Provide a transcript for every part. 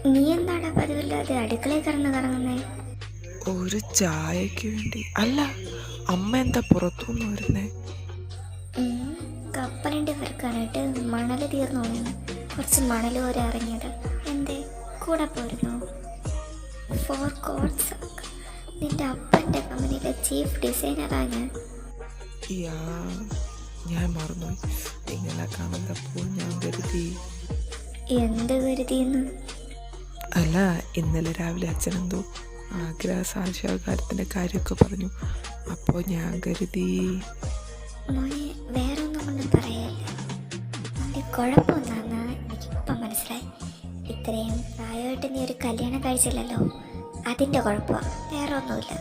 നീ എന്താടാ പതിവില്ലാതെ അടുക്കളയിൽ കറങ്ങുന്നേ? ഒരു ചായക്ക് വേണ്ടി. അല്ല, അമ്മ എന്താ പുറത്തുനിന്ന് വരുന്നേ? കപ്പലിൻ്റെ വർക്കാനായിട്ട് മണൽ തീർന്നു പോയെന്ന് കുറച്ച് മണൽ വരെ ഇറങ്ങിയത്. എന്തേ കൂടെ പോരുന്നു? ഫോർ കോഡ്സ് നിന്റെ അപ്പൻ്റെ കമ്പനിയിലെ ചീഫ് ഡിസൈനറാണ് ഞാൻ മറന്നുപോയി. നിങ്ങളെ കാണുന്നപ്പോൾ ഞാൻ കരുതി. എന്ത് കരുതിയെന്ന്? അല്ല, ഇന്നലെ രാവിലെ അച്ഛനെന്തോ ആഗ്രഹ സാക്ഷാത്കാരത്തിൻ്റെ കാര്യമൊക്കെ പറഞ്ഞു. അപ്പോൾ ഞാൻ കരുതി. മോനെ വേറെ ഒന്നും കൊണ്ടും പറയല്ല. നിന്റെ കുഴപ്പമൊന്നാന്ന് എനിക്കിപ്പം മനസ്സിലായി. ഇത്രയും പ്രായമായിട്ട് നീ ഒരു കല്യാണം കഴിച്ചില്ലല്ലോ, അതിൻ്റെ കുഴപ്പമാണ്, വേറെ ഒന്നുമില്ല.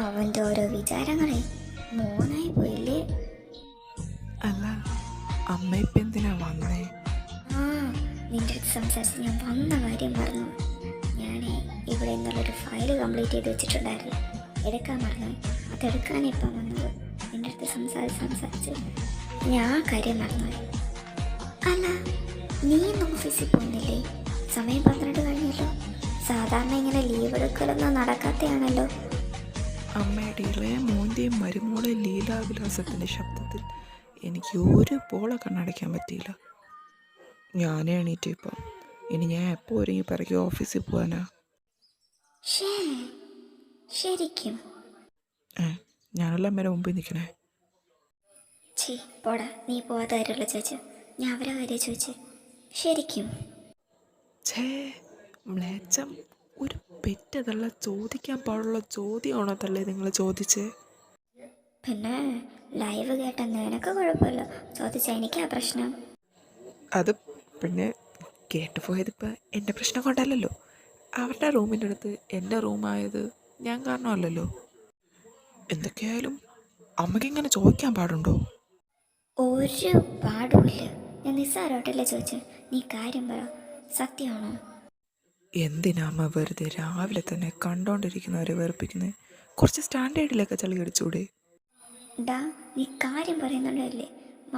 അവൻ്റെ ഓരോ വിചാരങ്ങളെ മോനായി പോയില്ലേ? അല്ല, അമ്മ ഇപ്പം എന്തിനാ വന്നേ? നിന്റെ അടുത്ത് സംസാരിച്ച് ഞാൻ വന്ന കാര്യം മറന്നു. ഞാൻ ഇവിടെ നിന്നുള്ളൊരു ഫയൽ കംപ്ലീറ്റ് ചെയ്ത് വെച്ചിട്ടുണ്ടായിരുന്നു, എടുക്കാൻ മറന്നു. അതെടുക്കാൻ ഇപ്പം വന്നത്. നിന്റെ അടുത്ത് സംസാരിച്ച് ഞാൻ കാര്യം മറന്നു. അല്ല, നീ ഇന്ന് ഓഫീസിൽ പോകുന്നില്ലേ? സമയം 12 കഴിഞ്ഞല്ലോ. സാധാരണ ഇങ്ങനെ ലീവ് എടുക്കലൊന്നും നടക്കാത്തയാണല്ലോ. അമ്മയുടെ ഇളയ മോൻ്റെയും മരുമോളെ ലീലാവിലാസത്തിൻ്റെ ശബ്ദത്തിൽ എനിക്ക് ഒരു പോള കണ്ണടയ്ക്കാൻ പറ്റിയില്ല. ഞാനേ എണീറ്റ് ഇപ്പം. ഇനി ഞാൻ എപ്പോൾ ഒരുങ്ങി പിറകെ ഓഫീസിൽ പോകാനാ? ശരിക്കും ഞാനല്ല അമ്മേടെ മുമ്പിൽ നിൽക്കണേ. പോടാ, നീ പോവാത്ത കാര്യമുള്ള ചോദിച്ചു. ഞാൻ അവരെ കാര്യം ചോദിച്ചു. ശരിക്കും മ്ലേച്ഛം, ഒരു പെറ്റതല്ല ചോദിക്കാൻ പാടുള്ള ചോദ്യമാണോ തള്ളേ നിങ്ങൾ ചോദിച്ചേ? പിന്നെ ലൈവ് കേട്ട നിനക്ക് കുഴപ്പമില്ല, ചോദിച്ചാൽ എനിക്കാ പ്രശ്നം. അത് പിന്നെ കേട്ടുപോയതിപ്പോൾ എൻ്റെ പ്രശ്നം കൊണ്ടല്ലല്ലോ. അവരുടെ റൂമിൻ്റെ അടുത്ത് എൻ്റെ റൂമായത് ഞാൻ കാരണമല്ലല്ലോ. എന്തൊക്കെയായാലും അമ്മയ്ക്കിങ്ങനെ ചോദിക്കാൻ പാടുണ്ടോ? ഒരു പാടുമില്ല. ഞാൻ നിസ്സാരോട്ടല്ലേ ചോദിച്ചു. നീ കാര്യം പറ, സത്യമാണോ? എന്തിനാ അമ്മ വെറുതെ രാവിലെ തന്നെ കണ്ടോണ്ടിരിക്കുന്നവരെ വെറുപ്പിക്കുന്നത്? കുറച്ച് സ്റ്റാൻഡേർഡിലൊക്കെ ചളി അടിച്ചൂടെ? നീ കാര്യം പറയുന്നുണ്ടല്ലേ,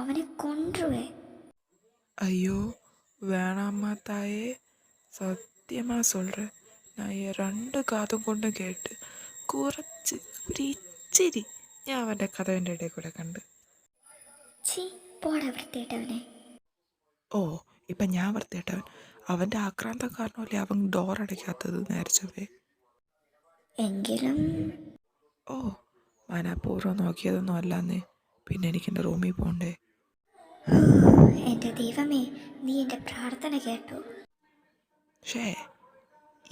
അവനെ കൊണ്ടുവേ. ஐயோ வேணாம்மா தாயே, சத்தியமாக சொல்கிறேன். நான் என் 2 காதும் கொண்டு കേട്ട് കുറച്ച് ഒരു ഇച്ചിരി ഞാൻ അവൻ്റെ കഥവിൻ്റെ ഇടയിൽ കൂടെ കണ്ട്. ഓ, ഇപ്പം ഞാൻ വൃത്തിയിട്ടവൻ? അവൻ്റെ ആക്രാന്തം കാരണമല്ലേ അവൻ ഡോർ അടയ്ക്കാത്തത് നേരച്ചവേ. എങ്കിലും മനഃപൂർവ്വം നോക്കിയതൊന്നും അല്ലാന്നേ. പിന്നെ എനിക്ക് എൻ്റെ റൂമിൽ പോകണ്ടേ? എൻ്റെ ദൈവമേ, നീ എൻ്റെ പ്രാർത്ഥന കേട്ടു.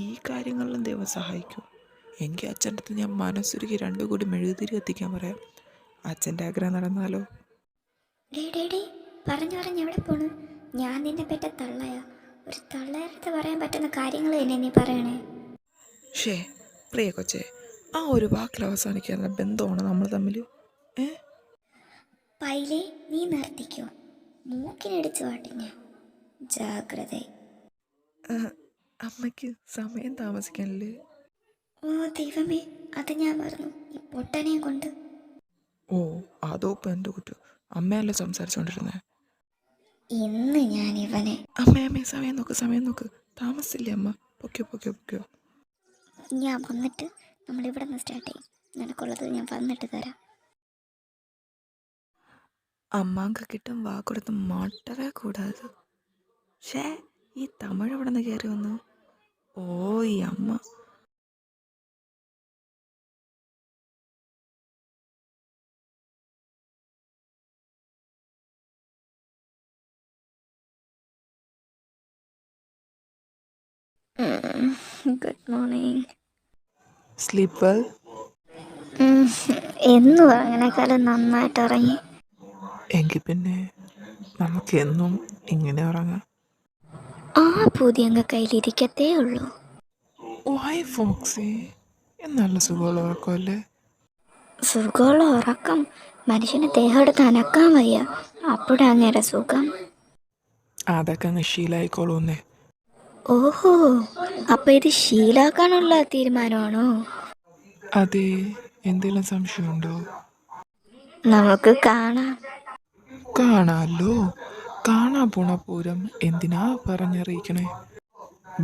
ഈ കാര്യങ്ങളിലും ദൈവം സഹായിക്കും. എങ്കിൽ അച്ഛൻ്റെ അടുത്ത് ഞാൻ മനസ്സുരുക്കി 2 കൂടി മെഴുകുതിരി കത്തിക്കാൻ പറയാം. അച്ഛൻ്റെ ആഗ്രഹം നടന്നാലോ? പറഞ്ഞു എവിടെ പോണു? ഞാൻ നിന്നെ പറ്റ തള്ളയാ? ഒരു തള്ളയടുത്ത് പറയാൻ പറ്റുന്ന കാര്യങ്ങൾ തന്നെ നീ പറയണേ. പ്രിയ കൊച്ചേ, ആ ഒരു വാക്കിൽ അവസാനിക്കാനുള്ള ബന്ധമാണ് നമ്മൾ തമ്മിൽ. പൈലേ, നീ നിർത്തിക്കോ. മൂക്കിനടിച്ചു വാട്ടിഞ്ഞ ജാഗ്രത. അമ്മയ്ക്ക് സമയം താമസിക്കാനല്ലേ? ദൈവമേ, അത് ഞാൻ പറഞ്ഞു. ഈ പൊട്ടനെയും കൊണ്ട്. അതോ ഇപ്പം എൻ്റെ കുറ്റം? അമ്മയല്ലേ സംസാരിച്ചോണ്ടിരുന്നേ? ഇന്ന് ഞാൻ ഇവനെ. അമ്മ സമയം നോക്ക്. താമസിച്ചില്ലേ അമ്മ? പൊക്കോ. ഞാൻ വന്നിട്ട് നമ്മളിവിടെ നിന്ന് സ്റ്റാർട്ട് ചെയ്യും. നിനക്കുള്ളത് ഞാൻ വന്നിട്ട് തരാം. അമ്മാങ്ക കിട്ടും വാക്കൊടുത്ത് മാട്ടറേ കൂടാതെ. ഈ തമിഴ് അവിടെ നിന്ന് കയറി വന്നു. ഈ അമ്മ. Good morning. Sleep well. എന്നും അങ്ങനെക്കാലം നന്നായിട്ട് ഇറങ്ങി. എങ്കിൽ പിന്നെ നമുക്ക് എന്നും ഇങ്ങനെ ഉറങ്ങാം. പുതിയ കയ്യിലിരിക്കത്തേ ഉള്ളൂ. ഫോക്സി, നല്ല സുഖമുള്ള ഉറക്കമല്ലേ? സുഖമുള്ള ഉറക്കം മനുഷ്യന് ദേഹം എടുത്ത് അനക്കാൻ വയ്യ. അപ്പോഴാ അങ്ങേരെ സുഖം. അതൊക്കെ അങ്ങ് ശീലായിക്കോളൂന്നേ. അപ്പൊ ഇത് ശീലാക്കാനുള്ള തീരുമാനമാണോ? അതെ. എന്തെങ്കിലും സംശയമുണ്ടോ? നമുക്ക് കാണാമല്ലോ. കാണാൻ പോണ പൂരം എന്തിനാ പറഞ്ഞറിയിക്കണേ?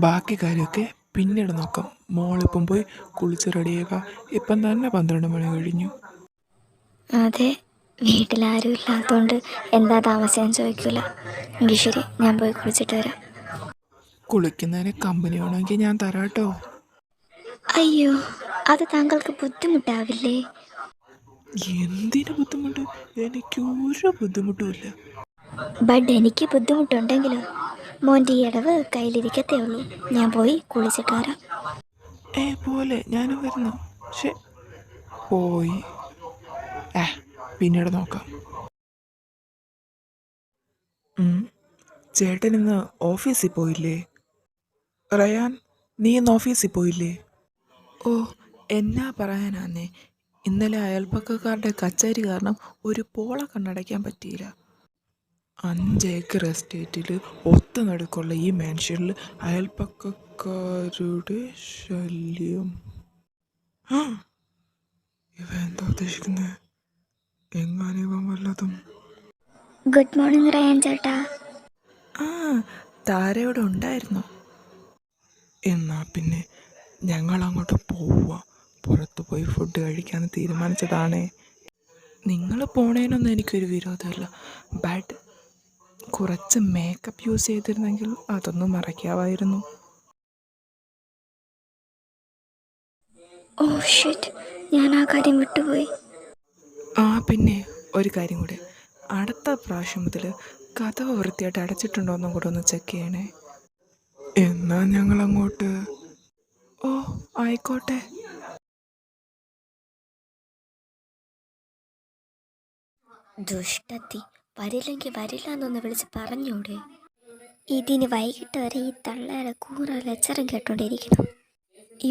ബാക്കി കാര്യമൊക്കെ പിന്നീട് നോക്കാം. മോളിപ്പം പോയി കുളിച്ച് റെഡിയാക്കുക. ഇപ്പം തന്നെ 12 മണി കഴിഞ്ഞു. അതെ, വീട്ടിലാരും ഇല്ലാത്തതുകൊണ്ട് എന്താ താമസം ചോദിക്കില്ല. എങ്കിൽ ശരി, ഞാൻ പോയി കുളിച്ചിട്ട് വരാം. കുളിക്കുന്നതിന് കമ്പനി വേണമെങ്കിൽ ഞാൻ തരാട്ടോ. അയ്യോ, അത് താങ്കൾക്ക് ബുദ്ധിമുട്ടാവില്ലേ? എന്തിനു ബുദ്ധിമുട്ട്? എനിക്ക് ഒരു ബുദ്ധിമുട്ടുമില്ല. ബട്ട് എനിക്ക് ബുദ്ധിമുട്ടുണ്ടെങ്കിലോ? മോൻ്റെ ഈ ഇടവ് കയ്യിലിരിക്കത്തേ ഉള്ളൂ. ഞാൻ പോയി കുളിച്ചിട്ട് വരാം. പോലെ ഞാനും വരുന്നു. പോയി പിന്നീട് നോക്കാം. ചേട്ടൻ ഇന്ന് ഓഫീസിൽ പോയില്ലേ? റയാൻ, നീ ഇന്ന് ഓഫീസിൽ പോയില്ലേ? ഓ, എന്നാ പറയാനാന്നേ, ഇന്നലെ അയൽപ്പക്കക്കാരുടെ കച്ചേരി കാരണം ഒരു പോള കണ്ണടയ്ക്കാൻ പറ്റിയില്ല. 5 ഏക്കർ എസ്റ്റേറ്റിൽ ഒത്തുനടുക്കുള്ള ഈ മാൻഷനിൽ അയൽപ്പക്കക്കാരുടെ ശല്യം. ഇവ എന്താ ഉദ്ദേശിക്കുന്നത്? എങ്ങാനിവൻ വല്ലതും. ഗുഡ് മോർണിംഗ് റയാൻ ചേട്ടാ. താരയോടെ ഉണ്ടായിരുന്നു. എന്നാ പിന്നെ ഞങ്ങൾ അങ്ങോട്ട് പോവുക. പുറത്ത് പോയി ഫുഡ് കഴിക്കാമെന്ന് തീരുമാനിച്ചതാണേ. നിങ്ങൾ പോണേനൊന്നും എനിക്കൊരു വിരോധമില്ല. ബട്ട് കുറച്ച് മേക്കപ്പ് യൂസ് ചെയ്തിരുന്നെങ്കിൽ അതൊന്നും മറയ്ക്കാമായിരുന്നു. ഓ ഷിറ്റ്, ഞാൻ ആ കാര്യം വിട്ടുപോയി. പിന്നെ ഒരു കാര്യം കൂടെ, അടുത്ത പ്രാവശ്യം മുതൽ കതവ് വൃത്തിയായിട്ട് അടച്ചിട്ടുണ്ടോ എന്നും കൂടെ ഒന്ന് ചെക്ക് ചെയ്യണേ. എന്നാ ഞങ്ങൾ അങ്ങോട്ട്. ഓ ആയിക്കോട്ടെ. ദുഷ്ടത്തി, വരില്ലെങ്കിൽ വരില്ല എന്നൊന്ന് വിളിച്ച് പറഞ്ഞൂടെ? ഇതിന് വൈകിട്ട് വരെ ഈ തള്ളയുടെ കൂറ ലച്ചരം കേട്ടോണ്ടിരിക്കണം.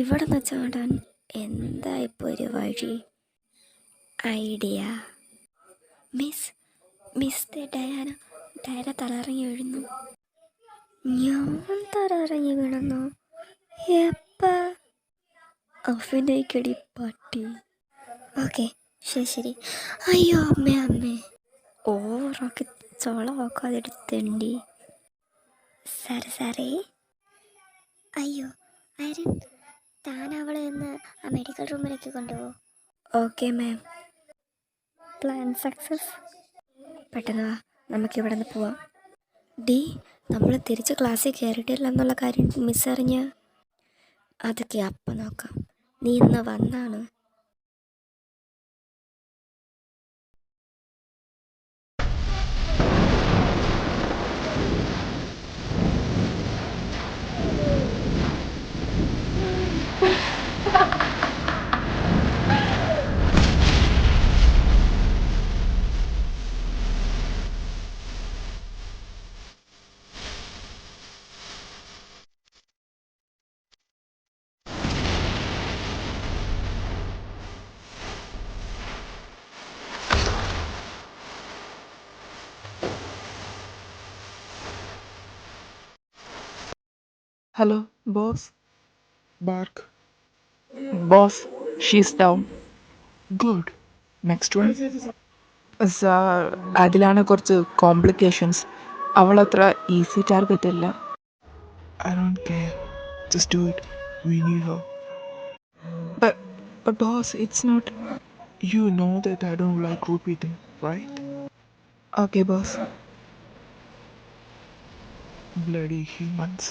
ഇവിടെ നിന്ന് ചാടാൻ എന്താ ഇപ്പോൾ ഒരു വഴി? ഐഡിയ. മിസ് ഡയാന തലയിറങ്ങി വീഴുന്നു. ഞാൻ തലയിറങ്ങി വീഴുന്നു? എപ്പ? അഭിനയിക്കടി പട്ടി. ഓക്കെ, ശരി. അയ്യോ അമ്മേ, ഓവറൊക്കെ ചോളവാക്കാതെടുത്തണ്ടി. സാറേ. അയ്യോ ആര്യൻ, താൻ അവളെ ഒന്ന് ആ മെഡിക്കൽ റൂമിലേക്ക് കൊണ്ടുപോകും. Okay ma'am. Plan success. പെട്ടെന്ന് വാ, നമുക്കിവിടെ നിന്ന് പോവാം. നമ്മൾ തിരിച്ച് ക്ലാസ്സിൽ കയറിയിട്ടില്ല എന്നുള്ള കാര്യം മിസ്സറിഞ്ഞ്. അതൊക്കെ അപ്പം നോക്കാം. നീ ഇന്ന് വന്നാണ്. Hello, boss. Bark. Boss, she's down. Good. Next one. അതിലാണ് കുറച്ച് കോംപ്ലിക്കേഷൻസ്. അവളത്ര ഈസി ടാർഗറ്റ് അല്ല. I don't care. Just do it. We need her. But boss, it's not. You know that I don't like repeating, right? Okay, boss. Bloody humans.